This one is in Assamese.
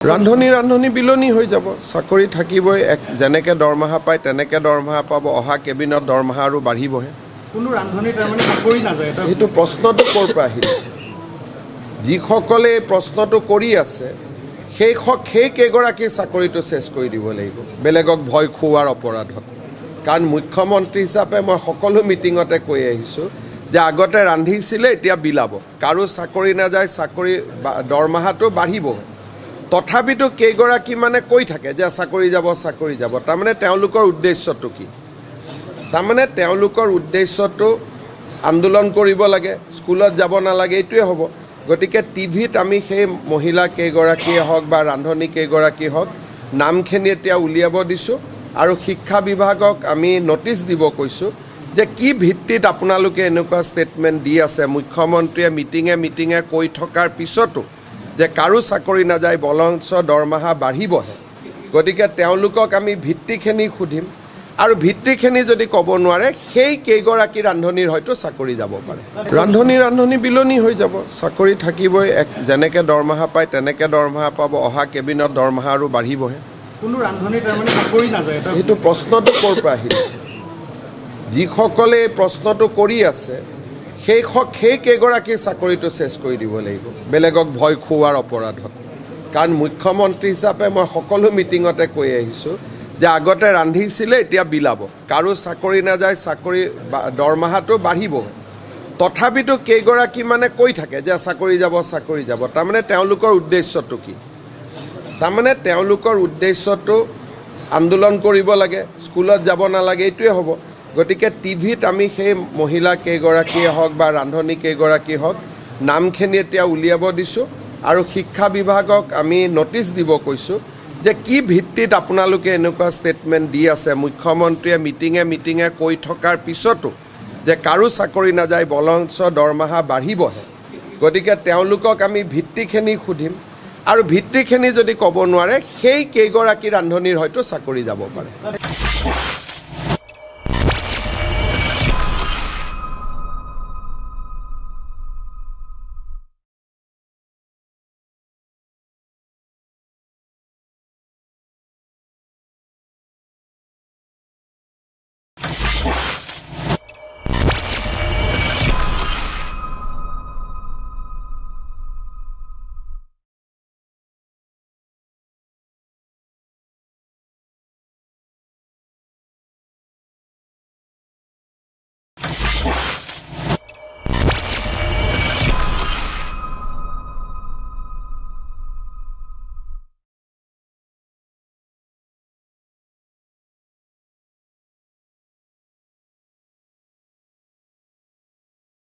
ৰান্ধনি বিলনি হৈ যাব চাকৰি থাকিবই যেনেকৈ দৰমহা পায় তেনেকৈ দৰমহা পাব অহা কেবিনত দৰমহা আৰু বাঢ়িবহে কোনো ৰান্ধনি তাৰমানে চাকৰি নাযায় সেইটো প্ৰশ্নটো ক'ৰ পৰা আহিলে যিসকলে এই প্ৰশ্নটো কৰি আছে সেই কেইগৰাকীৰ চাকৰিটো চেছ কৰি দিব লাগিব বেলেগক ভয় খুওৱাৰ অপৰাধত কাৰণ মুখ্যমন্ত্ৰী হিচাপে মই সকলো মিটিঙতে কৈ আহিছোঁ যে আগতে ৰান্ধিছিলে এতিয়া বিলাব কাৰো চাকৰি নাযায় চাকৰি দৰমহাটো বাঢ়িবহে তথাপিতো কেইগৰাকী মানে কৈ থাকে যে চাকৰি যাব তাৰমানে তেওঁলোকৰ উদ্দেশ্যটো কি তাৰমানে তেওঁলোকৰ উদ্দেশ্যটো আন্দোলন কৰিব লাগে স্কুলত যাব নালাগে এইটোৱে হ'ব গতিকে টিভিত আমি সেই মহিলা কেইগৰাকীয়ে হওক বা ৰান্ধনি কেইগৰাকী হওক নামখিনি এতিয়া উলিয়াব দিছোঁ আৰু শিক্ষা বিভাগক আমি নটিচ দিব কৈছোঁ যে কি ভিত্তিত আপোনালোকে এনেকুৱা ষ্টেটমেণ্ট দি আছে মুখ্যমন্ত্ৰীয়ে মিটিঙে কৈ থকাৰ পিছতো যে কাৰো চাকৰি নাযায় বৰঞ্চ দৰমহা বাঢ়িবহে গতিকে তেওঁলোকক আমি ভিত্তিখিনি সুধিম আৰু ভিত্তিখিনি যদি ক'ব নোৱাৰে সেই কেইগৰাকী ৰান্ধনিৰ হয়তো চাকৰি যাব পাৰে ৰান্ধনি বিলনি হৈ যাব চাকৰি থাকিবই যেনেকৈ দৰমহা পায় তেনেকৈ দৰমহা পাব অহা কেবিনত দৰমহা আৰু বাঢ়িবহে কোনো ৰান্ধনি তাৰমানে চাকৰি নাযায় সেইটো প্ৰশ্নটো ক'ৰ পৰা আহিলে যিসকলে এই প্ৰশ্নটো কৰি আছে সেই কেইগৰাকীৰ চাকৰিটো চেছ কৰি দিব লাগিব বেলেগক ভয় খুওৱাৰ অপৰাধত কাৰণ মুখ্যমন্ত্ৰী হিচাপে মই সকলো মিটিঙতে কৈ আহিছোঁ যে আগতে ৰান্ধিছিলে এতিয়া বিলাব কাৰো চাকৰি নাযায় চাকৰি দৰমহাটো বাঢ়িবহে তথাপিতো কেইগৰাকী মানে কৈ থাকে যে চাকৰি যাব তাৰমানে তেওঁলোকৰ উদ্দেশ্যটো কি তাৰমানে তেওঁলোকৰ উদ্দেশ্যটো আন্দোলন কৰিব লাগে স্কুলত যাব নালাগে এইটোৱে হ'ব গতিকে টিভিত আমি সেই মহিলা কেইগৰাকীয়ে হওক বা ৰান্ধনি কেইগৰাকী হওক নামখিনি এতিয়া উলিয়াব দিছোঁ আৰু শিক্ষা বিভাগক আমি নটিচ দিব কৈছোঁ যে কি ভিত্তিত আপোনালোকে এনেকুৱা ষ্টেটমেণ্ট দি আছে মুখ্যমন্ত্ৰীয়ে মিটিঙে কৈ থকাৰ পিছতো যে কাৰো চাকৰি নাযায় বৰঞ্চ দৰমহা বাঢ়িবহে গতিকে তেওঁলোকক আমি ভিত্তিখিনি সুধিম আৰু ভিত্তিখিনি যদি ক'ব নোৱাৰে সেই কেইগৰাকী ৰান্ধনিৰ হয়তো চাকৰি যাব পাৰে